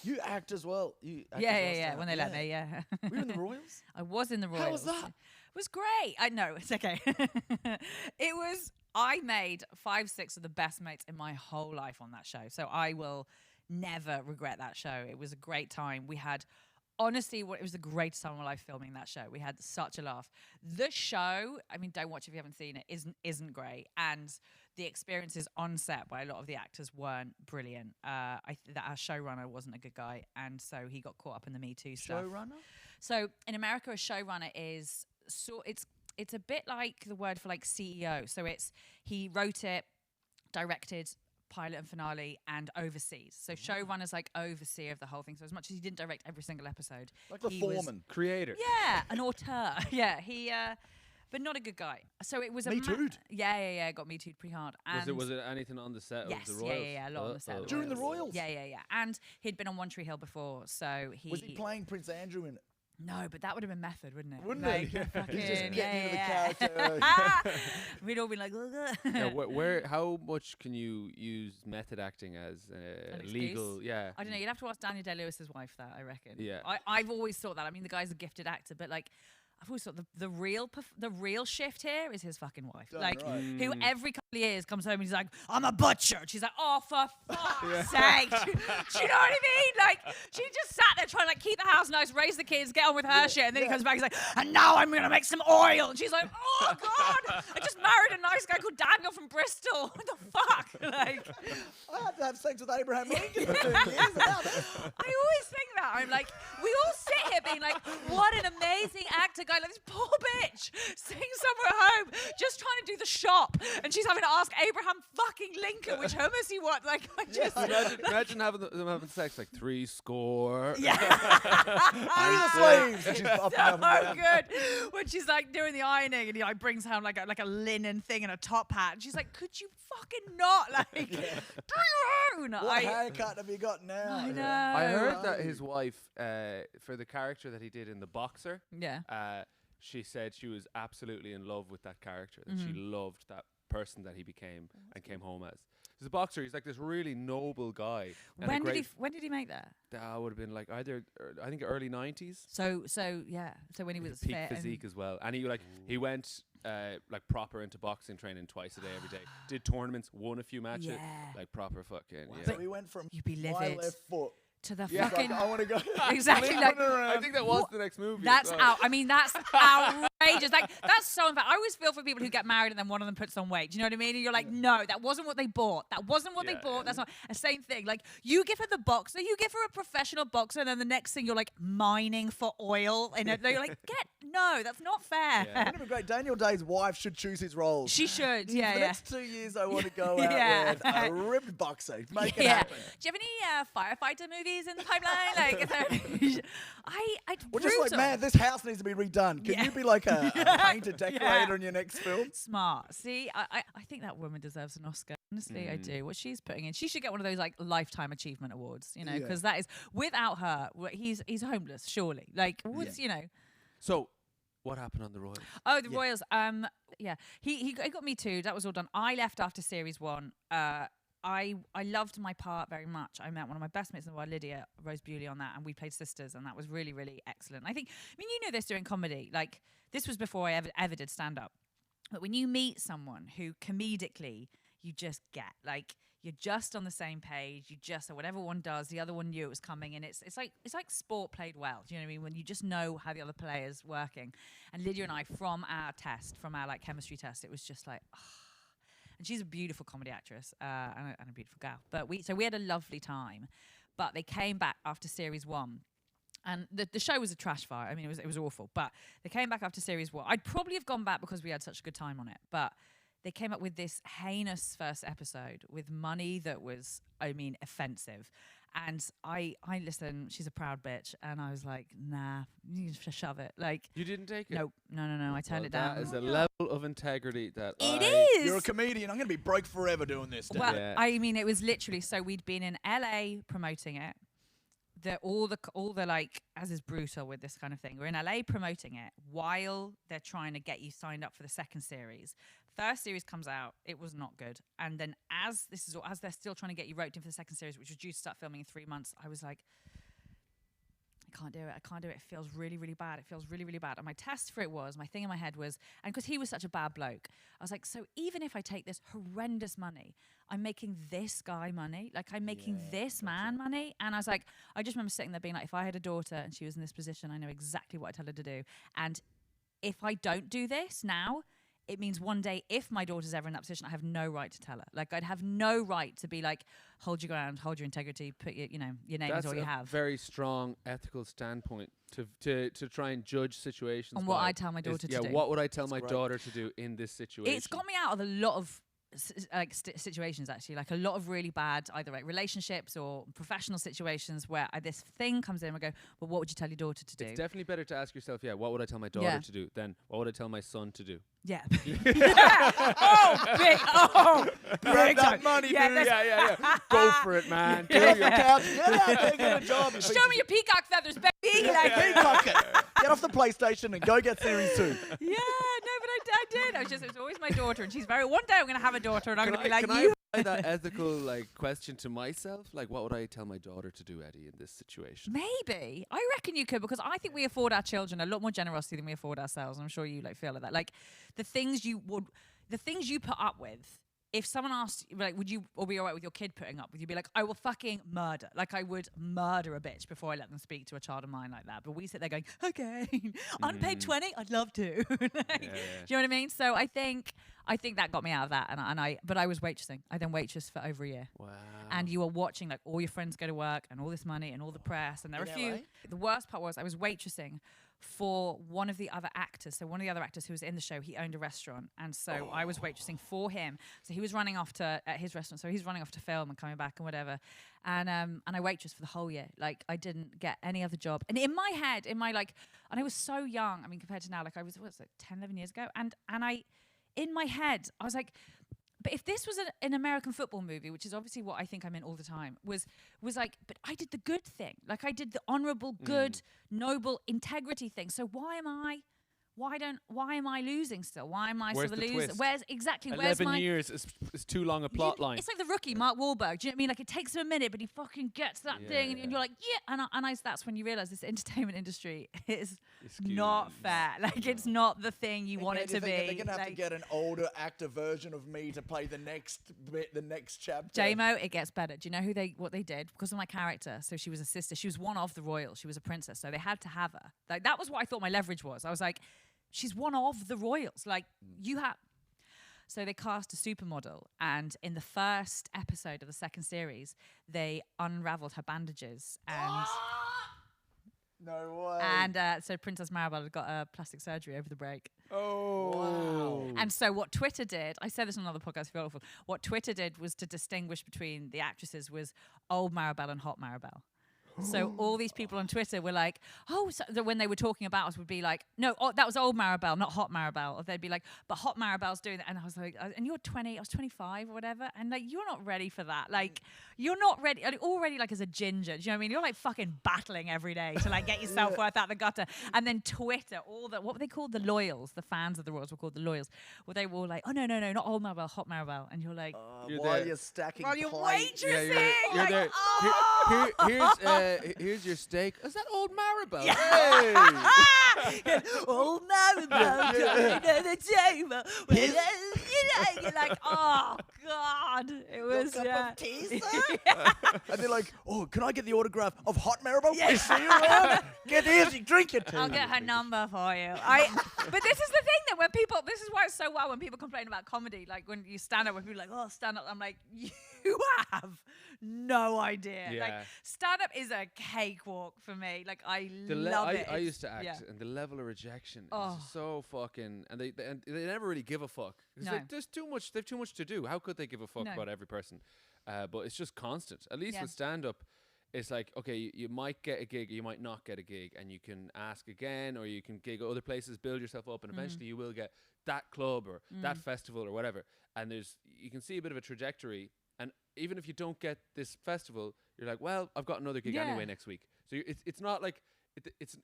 You act as well. You act Yeah, as yeah, well, yeah. Stan. When they let me, yeah. Were you in the Royals? I was in the Royals. How was that? It was great. I know, it's okay. It was, I made 5, 6 of the best mates in my whole life on that show. So I will never regret that show. It was a great time. We had, honestly, it was the greatest time of my life filming that show. We had such a laugh. The show, I mean, don't watch if you haven't seen it, isn't great. And the experiences on set by a lot of the actors weren't brilliant. That our showrunner wasn't a good guy, and so he got caught up in the Me Too stuff. Showrunner? So in America, a showrunner is it's a bit like the word for like CEO. So he wrote it, directed pilot and finale, and oversees. So showrunner's like overseer of the whole thing. So as much as he didn't direct every single episode, Like the he was- foreman. Creator. yeah, an auteur. Yeah, he. But not a good guy. So it was Me too'd. Yeah. Got me too'd pretty hard. And Was it anything on the set yes, of the Royals? yeah, a lot on the set. of During the Royals? Yeah. And he'd been on One Tree Hill before, so he Was he playing Prince Andrew in it? No, but that would have been method, wouldn't it? Wouldn't like, it? Fucking, He's just getting into the yeah. character. We'd all be like, "Ugh." Yeah, where? How much can you use method acting as An excuse? legal? Yeah. I don't know. You'd have to ask Daniel Day-Lewis's wife that, I reckon. Yeah. I've always thought that. I mean, the guy's a gifted actor, but like, I've always thought the real shift here is his fucking wife. Damn like, right. who every couple of years comes home and he's like, I'm a butcher. And she's like, oh, for fuck's sake. Do you know what I mean? Like, she just sat there trying to like keep the house nice, raise the kids, get on with her shit. And then he comes back, he's like, and now I'm going to make some oil. And she's like, oh, God. I just married a nice guy called Daniel from Bristol. What the fuck? Like, I had to have sex with Abraham Lincoln for 2 years about it. I always think that. I'm like, we all sit here being like, what an amazing actor guy. Like this poor bitch sitting somewhere home just trying to do the shop. And she's having to ask Abraham fucking Lincoln which hummus he wants. Like, I just... Imagine them having sex like 3 score. Yeah. The slaves. And she's popping up and So down. good. When she's like doing the ironing and he like brings home like a linen thing and a top hat. And she's like, could you fucking not? Like, do your own. What haircut have you got now? I know. I heard that his wife, for the character that he did in The Boxer, Yeah. she said she was absolutely in love with that character. That she loved that person that he became and came home as. He's a boxer. He's like this really noble guy. And When did he make that? That would have been like either I think early 90s. So yeah. So when he was Peak fit and- physique as well, and he went like proper into boxing training twice a day every day. Did tournaments, won a few matches, Yeah. like proper fucking. Wow. Yeah. So he went from You'd be my livid. left foot. to the Yeah. fucking... I want to go. Exactly, like- I think that was the next movie. That's as well. out. I mean, that's outrageous. Like, that's so unfair. I always feel for people who get married and then one of them puts on weight. Do you know what I mean? And you're like, no, that wasn't what they bought. That wasn't what they Yeah, bought. yeah. That's not a same thing. Like, you give her the boxer, you give her a professional boxer, and then the next thing you're like mining for oil. And you're like, no, that's not fair. Yeah. Wouldn't it be great? Daniel Day's wife should choose his roles. She should. For Yeah, the yeah. next 2 years, I want to go out Yeah. with a ripped boxer. Make it Yeah. happen. Do you have any firefighter movies in the pipeline? Like, is there We're just like, brutal. man, this house needs to be redone. Can Yeah. you be like a painter decorator in your next film? Smart. See, I think that woman deserves an Oscar. Honestly, I do. What she's putting in, she should get one of those like lifetime achievement awards. You know, Yeah. because that is without her, he's homeless. Surely, like, what's you know. So, what happened on the Royals? Oh, the Royals. Yeah, he got me too. That was all done. I left after series 1. I loved my part very much. I met one of my best mates in the world, Lydia Rose Bewley, on that, and we played sisters, and that was really, really excellent. I mean, you know this doing comedy. Like, this was before I ever did stand up. But when you meet someone who comedically you just get, like, you're just on the same page. You just, whatever one does, the other one knew it was coming, and it's like sport played well. Do you know what I mean? When you just know how the other player's working. And Lydia and I, from our like chemistry test, it was just like, and she's a beautiful comedy actress and a beautiful gal. But we had a lovely time. But they came back after series 1. And the show was a trash fire. I mean, it was awful. But they came back after series 1. I'd probably have gone back because we had such a good time on it. But they came up with this heinous first episode with money that was, I mean, offensive. And I listened, she's a proud bitch. And I was like, nah, you need to shove it. Like, You didn't take it? no, I turned it down. That is a level of integrity that It I... is. You're a comedian. I'm going to be broke forever doing this. Well, Yeah. I mean, it was literally, so we'd been in LA promoting it. All the like, as is brutal with this kind of thing. We're in LA promoting it while they're trying to get you signed up for the second series. First series comes out, it was not good. And then as they're still trying to get you roped in for the second series, which was due to start filming in 3 months, I was like, I can't do it. It feels really, really bad. And my test for it was, my thing in my head was, and because he was such a bad bloke, I was like, so even if I take this horrendous money, I'm making this guy money. Like, I'm making this man money. And I was like, I just remember sitting there being like, if I had a daughter and she was in this position, I know exactly what I'd tell her to do. And if I don't do this now, it means one day, if my daughter's ever in that position, I have no right to tell her. Like, I'd have no right to be like, hold your ground, hold your integrity, put your name is all you have. That's a very strong ethical standpoint to try and judge situations. On what I tell my daughter to do. Yeah, what would I tell my daughter to do in this situation? It's got me out of a lot of situations, actually, like a lot of really bad either like relationships or professional situations where this thing comes in and I go, well, what would you tell your daughter to do? It's definitely better to ask yourself, what would I tell my daughter to do than what would I tell my son to do? Yeah. Big that money, dude. Yeah. Go for it, man. Get off the couch. Get out there, get a job. Show me your peacock feathers, baby. Like, peacock it. Get off the PlayStation and go get series 2. Yeah, no, but I did. It was always my daughter, and she's one day I'm going to have a daughter, and I'm going to be like, can I apply that ethical question to myself? Like, what would I tell my daughter to do, Eddie, in this situation? Maybe. I reckon you could, because I think we afford our children a lot more generosity than we afford ourselves. And I'm sure you feel like that. Like, the things you put up with. If someone asked, like, would you be all right with your kid putting up with? You'd be like, I will fucking murder. Like, I would murder a bitch before I let them speak to a child of mine like that. But we sit there going, okay, unpaid 20, I'd love to. Do you know what I mean? So I think that got me out of that. But I was waitressing. I then waitressed for over a year. Wow. And you were watching like all your friends go to work and all this money and all the press. And there were a few. The worst part was I was waitressing for one of the other actors. So one of the other actors who was in the show, he owned a restaurant. And so I was waitressing for him. So he was running off at his restaurant. So he's running off to film and coming back and whatever. And I waitressed for the whole year. Like, I didn't get any other job. And in my head, and I was so young, I mean, compared to now, like I was, 10, 11 years ago? And in my head, I was like, but if this was an American football movie, which is obviously what I think I'm in all the time, was like, but I did the good thing. Like, I did the honorable, good, noble, integrity thing. So why am I losing still? Why am I still the loser? Where's 11 years is too long a plot line. It's like the Rookie, Mark Wahlberg. Do you know what I mean? Like, it takes him a minute, but he fucking gets that thing, and you're like, yeah. And that's when you realize this entertainment industry is not fair. Like, it's not the thing you want it to be. They're gonna have to get an older actor version of me to play the next bit, the next chapter. J-Mo, it gets better. Do you know what they did? Because of my character. So she was a sister. She was one of the royals. She was a princess. So they had to have her. Like, that was what I thought my leverage was. I was like, she's one of the royals. Like, you have. So they cast a supermodel, and in the first episode of the second series, they unraveled her bandages, and no way. And so Princess Maribel had got a plastic surgery over the break. Oh, wow. And so what Twitter did, I said this on another podcast, I feel awful. What Twitter did was to distinguish between the actresses was old Maribel and hot Maribel. So all these people on Twitter were like, oh, so when they were talking about us would be like, no, that was old Maribel, not hot Maribel. Or they'd be like, but hot Maribel's doing that. And I was like, and you're 20, I was 25 or whatever. And like, you're not ready for that. Like, you're not ready. Already like as a ginger, do you know what I mean? You're like fucking battling every day to like get your self-worth out the gutter. And then Twitter, what were they called? The loyals, the fans of the royals were called the loyals. Well, they were all like, oh, no, not old Maribel, hot Maribel. And you're like, while you're stacking while you're plates. waitressing. You're like, there. oh! Here's your steak. Is that old Maribel? Yeah. Hey! Old Maribel coming to the table. You're like, oh God, it was. Your cup of tea, sir? And they're like, oh, can I get the autograph of hot Maribel? Yeah. I see you around. Get easy, drink it. I'll get her number for you. But this is the thing that when people, this is why it's so wild when people complain about comedy. Like when you stand up, when people are like, oh, stand up. I'm like, you have no idea. Yeah. Like stand up is a cakewalk for me. Like I love it. I used to act, and the level of rejection is so fucking, and they never really give a fuck. No. Like, there's too much. They've too much to do. How could they give a fuck about every person? But it's just constant. At least with stand up, it's like, okay, you might get a gig, you might not get a gig, and you can ask again, or you can gig other places, build yourself up, and eventually you will get that club or that festival or whatever. And you can see a bit of a trajectory. And even if you don't get this festival, you're like, well, I've got another gig anyway next week. So it's not like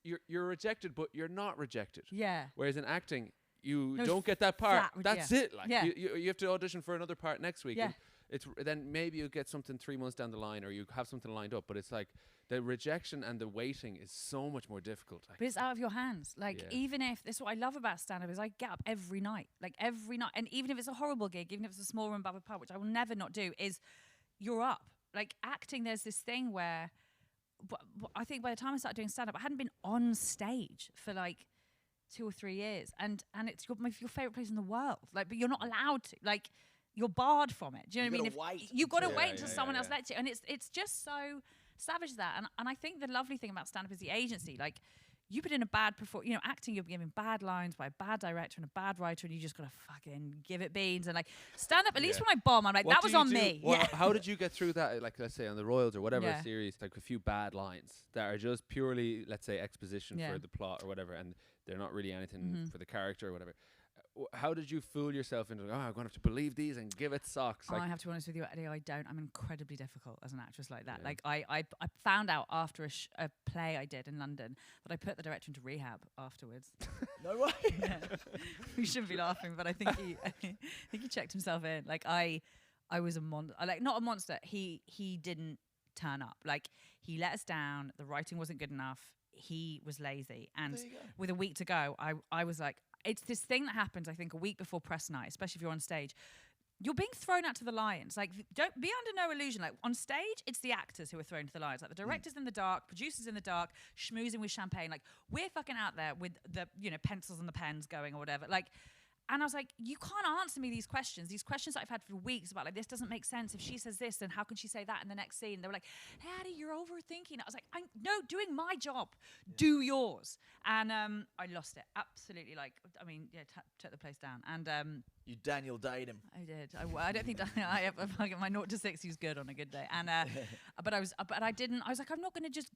you're rejected, but you're not rejected. Yeah. Whereas in acting, you was don't get that part, flat, that's yeah. it. Like Yeah. you have to audition for another part next week. Yeah. And then maybe you'll get something 3 months down the line, or you have something lined up. But it's like the rejection and the waiting is so much more difficult. Like, But it's out of your hands. Like, Yeah. even if, this is what I love about stand-up, is I get up every night. Like, every night. And even if it's a horrible gig, even if it's a small room above a pub, which I will never not do, is you're up. Like, acting, there's this thing where, I think by the time I started doing stand-up, I hadn't been on stage for like 2 or 3 years. And it's your favourite place in the world. Like, but you're not allowed to. Like, you're barred from it. Do you know what I mean? Wait. You've got to Yeah, wait yeah, until yeah, someone yeah. else lets you. And it's just so savage that. And I think the lovely thing about stand-up is the agency. Like, you put in a bad acting, you're giving bad lines by a bad director and a bad writer, and you just got to fucking give it beans. And like, stand-up, at least when I bomb, I'm like, what that do was you on do? me. Well, Yeah. how did you get through that? Like, let's say on the Royals or whatever Yeah. series, like a few bad lines that are just purely, let's say, exposition Yeah. for the plot or whatever, and they're not really anything for the character or whatever. How did you fool yourself into, I'm going to have to believe these and give it socks? Like, I have to be honest with you, Eddie, I don't. I'm incredibly difficult as an actress like that. Yeah. Like, I found out after a play I did in London that I put the director into rehab afterwards. No way. Yeah. We shouldn't be laughing, but I think he checked himself in. Like, I was a monster. Like, not a monster. He didn't turn up. Like, he let us down. The writing wasn't good enough. He was lazy. And There you go. with a week to go, I was like, it's this thing that happens, I think, a week before press night, especially if you're on stage. You're being thrown out to the lions. Like, don't be under no illusion. Like, on stage, it's the actors who are thrown to the lions. Like, the director's in the dark, producers in the dark, schmoozing with champagne. Like, we're fucking out there with the, pencils and the pens going or whatever. Like, and I was like, you can't answer me these questions that I've had for weeks about, like, this doesn't make sense. If she says this, then how can she say that in the next scene? They were like, hey, Hatty, you're overthinking. I was like, no, doing my job. Yeah. Do yours. And I lost it. Absolutely. Like, I mean, yeah, took the place down. And You Daniel Dayed him. I did. I don't think my 0 to 60 was good on a good day. And but I was like, I'm not going to just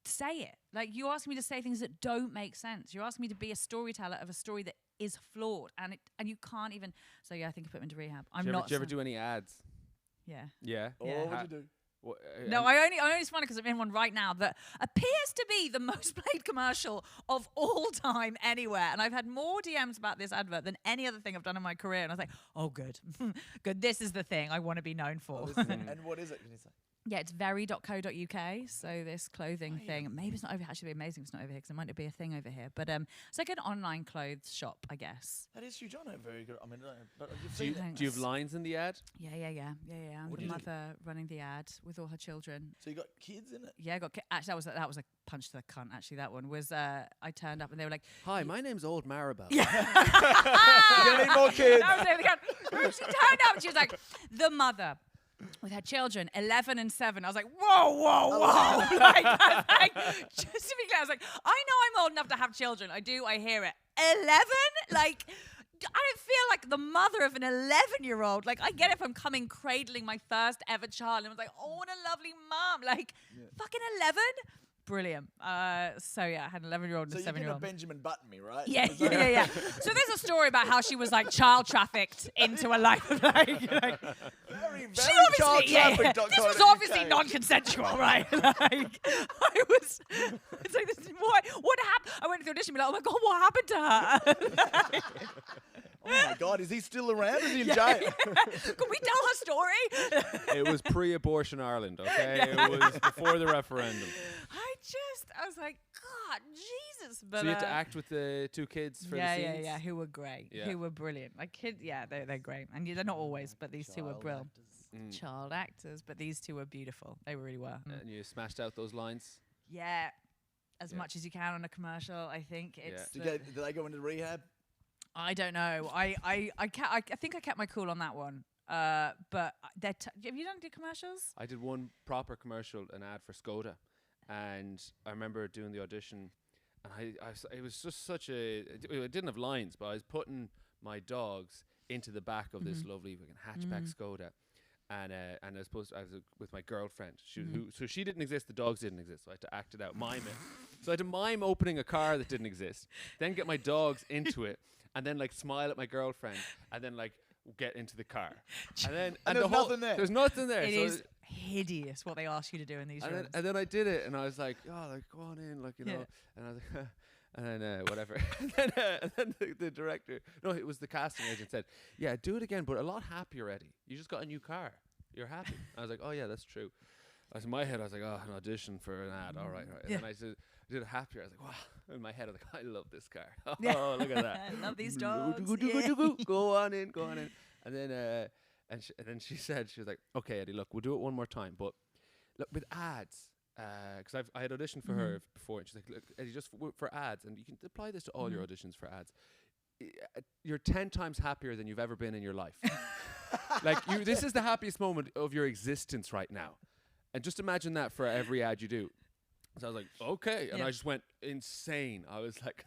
say it. Like, you ask me to say things that don't make sense. You're asking me to be a storyteller of a story that is flawed, and you can't even. So yeah, I think I put him into rehab. I'm not. Did you ever do any ads? Yeah. Yeah. Oh, Yeah. what'd you do? No, I only spun it because I'm in one right now that appears to be the most played commercial of all time anywhere. And I've had more DMs about this advert than any other thing I've done in my career. And I was like, oh, good. Good. This is the thing I want to be known for. Oh, and what is it? Can you say? Yeah, it's very.co.uk. So this clothing thing, maybe it's not over here. Actually, it'd be amazing if it's not over here because it might be a thing over here. But it's like an online clothes shop, I guess. That is huge. I know very good. I mean, but you've Do you, seen it. do you have lines in the ad? Yeah. I'm What the do you do? mother running the ad with all her children. So you got kids in it? Yeah, I got actually that was a punch to the cunt. Actually, that one was I turned up and they were like, Hi, my name's Old Maribel. You gonna need more kids? that was it. She turned up and she was like, the mother with her children, 11 and 7. I was like, whoa. Like, just to be clear, I was like, I know I'm old enough to have children. I do. I hear it. 11? Like, I don't feel like the mother of an 11-year-old. Like, I get it if I'm coming cradling my first ever child. And I was like, oh, what a lovely mom. Like, fucking 11? Brilliant. So yeah, I had an 11-year-old and So a you're gonna 7-year-old. Benjamin Button me, right? Yeah. So there's a story about how she was like child trafficked into a life of like Very, she very obviously, this was obviously non-consensual, right? Like, I was, it's like, this, what happened? I went to the audition and be like, oh my God, what happened to her? Oh my God, is he still around? Is he in jail? Can we tell her story? It was pre-abortion Ireland, okay? It was before the referendum. I was like, God, Jesus. But, So you had to act with the 2 kids for the scenes? Yeah, who were great, Yeah. who were brilliant. Like, kids, yeah, they're great. And they're not always, but these 2 were brilliant. Child actors, but these 2 were beautiful. They really were. And you smashed out those lines? Yeah, as much as you can on a commercial. I think it's. Did they go into rehab? I don't know. I think I kept my cool on that one. But have you done commercials? I did one proper commercial, an ad for Skoda, and I remember doing the audition, and it was just such a. I didn't have lines, but I was putting my dogs into the back of this lovely hatchback Skoda. And I was with my girlfriend. So she didn't exist. The dogs didn't exist. So I had to act it out, mime it. So I had to mime opening a car that didn't exist, then get my dogs into it, and then like smile at my girlfriend, and then like get into the car. And then And there's nothing there. There's nothing there. It so is hideous what they ask you to do in these rooms. and then I did it, and I was like, oh, like go on in, like you know. And I was like, And then whatever. and then the director, no, it was the casting agent, said, yeah, do it again, but a lot happier, Eddie. You just got a new car. You're happy. I was like, oh, yeah, that's true. I was in my head, I was like, oh, an audition for an ad. All right. And then I did it happier. I was like, wow. In my head, I was like, I love this car. Oh, look at that. I love these dogs. Go on in. And then and then she said, she was like, okay, Eddie, look, we'll do it one more time. But look, with ads, because I had auditioned for her before, and she's like, look, Eddie, just for ads, and you can apply this to all your auditions for ads. You're 10 times happier than you've ever been in your life. Like, this is the happiest moment of your existence right now. And just imagine that for every ad you do. So I was like, okay. And I just went insane. I was like,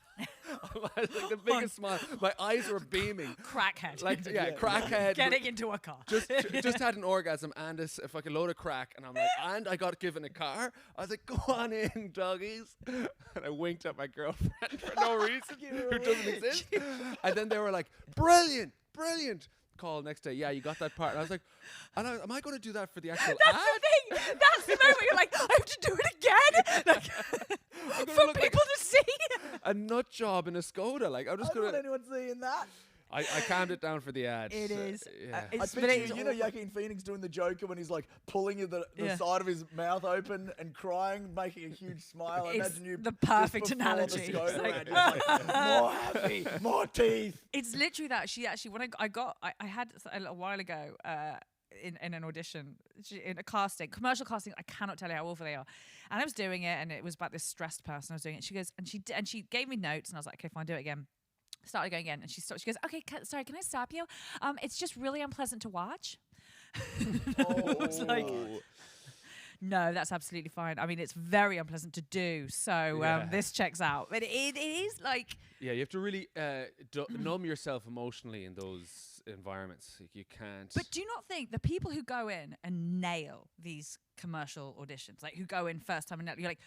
the biggest smile. My eyes were beaming. Crackhead. Like, crackhead. Getting into a car. Just had an orgasm and a fucking load of crack. And I'm like, and I got given a car. I was like, go on in, doggies. And I winked at my girlfriend for no reason, who doesn't exist. And then they were like, brilliant. Call next day, yeah, you got that part. And I was like, am I going to do that for the actual ad? That's the thing. That's the moment you're like, I have to do it again. Like, for people to see. A nut job in a Skoda. Like, I'm just I don't going want anyone seeing that. I calmed it down for the ad. It is. Yeah. I picture you know Joaquin Phoenix doing the Joker when he's like pulling the side of his mouth open and crying, making a huge smile. I imagine you the perfect analogy. More happy, more teeth. It's literally that. She actually, when I had a little while ago in an audition, in a commercial casting. I cannot tell you how awful they are. And I was doing it, and it was about this stressed person. I was doing it. She goes, and she gave me notes, and I was like, okay, fine, do it again. Started going again, and she stopped. She goes, okay, sorry, can I stop you? It's just really unpleasant to watch. I was like, no, that's absolutely fine. I mean, it's very unpleasant to do. So this checks out. But it is like... Yeah, you have to really numb yourself emotionally in those environments. Like, you can't... But do you not think the people who go in and nail these commercial auditions, like who go in first time and you're like...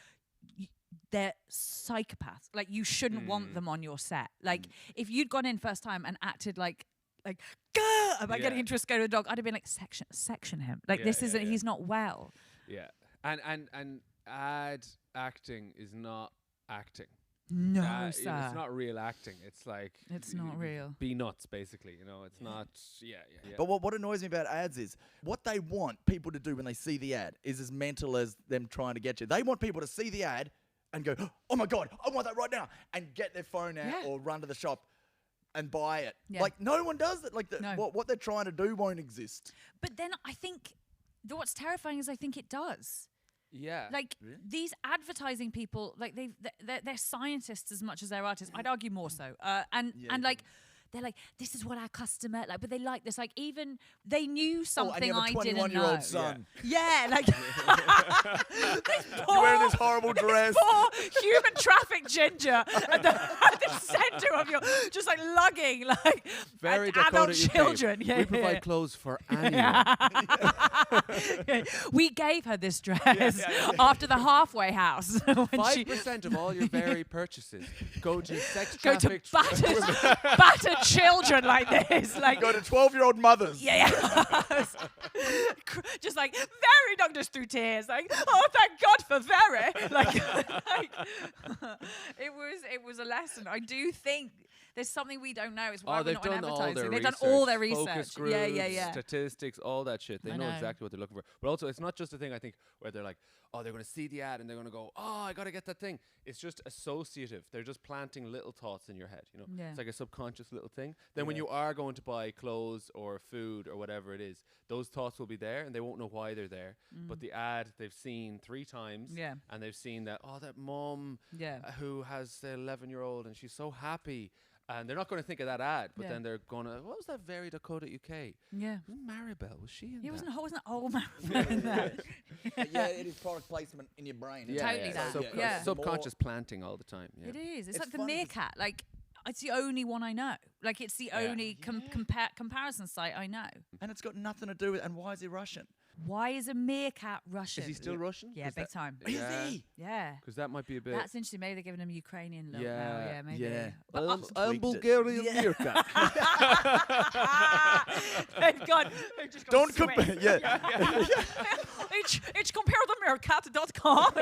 they're psychopaths. Like, you shouldn't want them on your set. Like, if you'd gone in first time and acted like about getting into a Skoda dog, I'd have been like, section him. Like, this isn't. He's not well. Yeah, and ad acting is not acting. No, sir. It's not real acting. It's like it's not real. Be nuts, basically. You know, it's not. Yeah. But what annoys me about ads is what they want people to do when they see the ad is as mental as them trying to get you. They want people to see the ad and go, oh my God, I want that right now, and get their phone out or run to the shop and buy it. Yeah. Like, no one does that. Like, what they're trying to do won't exist. But then I think what's terrifying is I think it does. Yeah. Like, these advertising people, like, they're scientists as much as they're artists. I'd argue more so. And like, they're like, this is what our customer like, but they like this. Like, even they knew something I didn't know. 21-year-old son. Yeah, like you're wearing this horrible dress. Poor human trafficked ginger at the center of your, just like lugging like very adult children. Yeah, we provide clothes for anyone. We gave her this dress after the halfway house. 5% of all your very purchases go to sex trafficked. Battered children like this, like go to 12-year-old mothers. Yeah. Just like very young, just through tears, like, oh, thank God for very. Like it was a lesson. I do think there's something we don't know. It's why we're not in advertising. They've done all their research. Focus groups, statistics, all that shit. They know exactly what they're looking for. But also, it's not just a thing, I think, where they're like, oh, they're going to see the ad and they're going to go, oh, I got to get that thing. It's just associative. They're just planting little thoughts in your head. You know, it's like a subconscious little thing. Then when you are going to buy clothes or food or whatever it is, those thoughts will be there and they won't know why they're there. But the ad they've seen 3 times, and they've seen that, oh, that mom who has the 11-year-old and she's so happy. And they're not going to think of that ad, but then they're going to, what was that Very Dakota UK? Yeah. Wasn't Maribel? Was she in that? Wasn't old Maribel in that? It is product placement in your brain. Totally that. Subconscious planting all the time. Yeah. It is. It's like the meerkat. Like, it's the only one I know. Like, it's the only comparison site I know. And it's got nothing to do with, and why is he Russian? Why is a meerkat Russian? Is he still Russian? Yeah, big time. Is he? Yeah. Because that might be a bit... That's interesting. Maybe they're giving him Ukrainian look now. Yeah, maybe. Yeah. But I'm Bulgarian meerkat. Thank God. Don't compare. It's comparethemeerkat.com.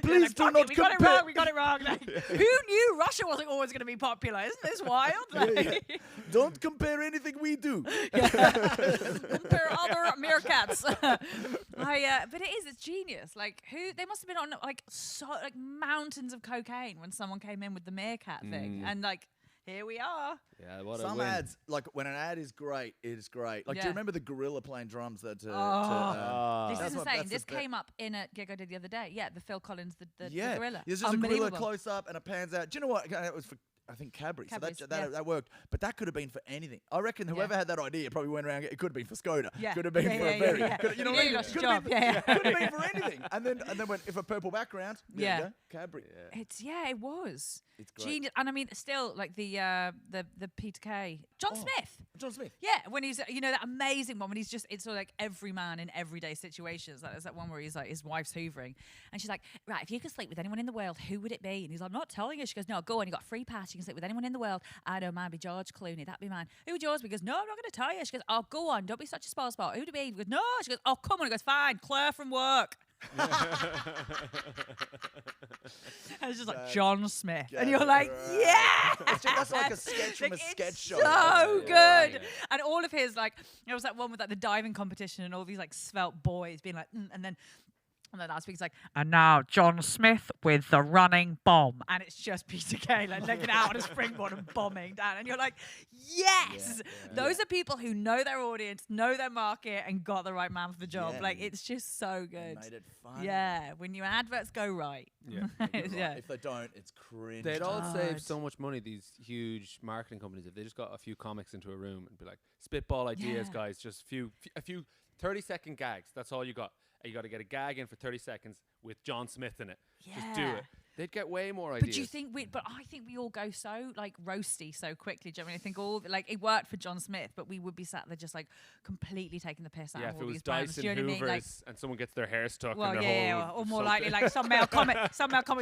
Please do not we compare. got it wrong. We got it wrong. Like, who knew Russia wasn't always going to be popular? Isn't this wild? Like, Don't compare anything we do. compare other meerkats. But it's genius. Like they must have been on like mountains of cocaine when someone came in with the meerkat thing, and like. Here we are. Yeah, what Some a win. ads, like when an ad is great, it is great. Like, do you remember the gorilla playing drums? This That's is what- insane. that's This the came up in a gig I did the other day. Yeah, the Phil Collins, the yeah, gorilla. there's just a gorilla Unbelievable. close up and it pans out. Do you know what? It was for, I think, Cadbury. Cadbury's, So yeah. that worked. But that could have been for anything. I reckon whoever had that idea probably went around. It could have been for Skoda. Yeah. Could have been for a berry. You know what I mean? Lost Could your have job. been, Yeah. could have been for anything. And then if a purple background, there you go, Cadbury. Yeah. It was. It's great. Genius. And I mean, still like the Peter Kay, John Smith. John Smith. Yeah, when he's that amazing one when he's just it's sort of like every man in everyday situations. Like, there's that one where he's like his wife's hoovering, and she's like, right, if you could sleep with anyone in the world, who would it be? And he's like, I'm not telling you. She goes, no, go on. You got a free pass. You can sleep with anyone in the world. I know mine be George Clooney. That'd be mine. Who would yours be? He goes, no, I'm not going to tell you. She goes, oh, go on. Don't be such a spoil sport. Who'd it be? He goes, no. She goes, oh, come on. He goes, fine. Claire from work. And it's just like John Smith, and you're like, yeah, That's like a sketch from a sketch show. So good. Yeah. And all of his like, there was that one with like the diving competition and all these like svelte boys being like, and then last week's like, and now John Smith with the running bomb, and it's just Peter Kay like legging out on a springboard and bombing down, and you're like, yes, those are people who know their audience, know their market, and got the right man for the job. Yeah. Like, it's just so good. Made it fun. Yeah, when your adverts go right. Yeah. Yeah. If they don't, it's cringe. They'd all God. save so much money, these huge marketing companies, if they just got a few comics into a room and be like, spitball ideas, Yeah. guys, just a few 30-second gags. That's all you got. And you got to get a gag in for 30 seconds with John Smith in it. Just do Yeah. it. They'd get way more ideas. But do you think I think we all go so like roasty so quickly. Do you know what I mean? I think all like it worked for John Smith, but we would be sat there just like completely taking the piss out Yeah, of if all it was these brands. Dyson Do you know what I Hoovers mean? Like, and someone gets their hair stuck well, in their yeah, hole. or more likely like some male comments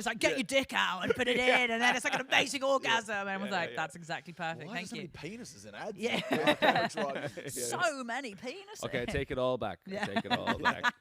like, get your dick out and put it in, and then it's like an amazing orgasm, and I was like, that's exactly perfect. Why Thank so you. many penises in ads? Yeah. Drugs. So many penises. Okay, I take it all back. I take it all back.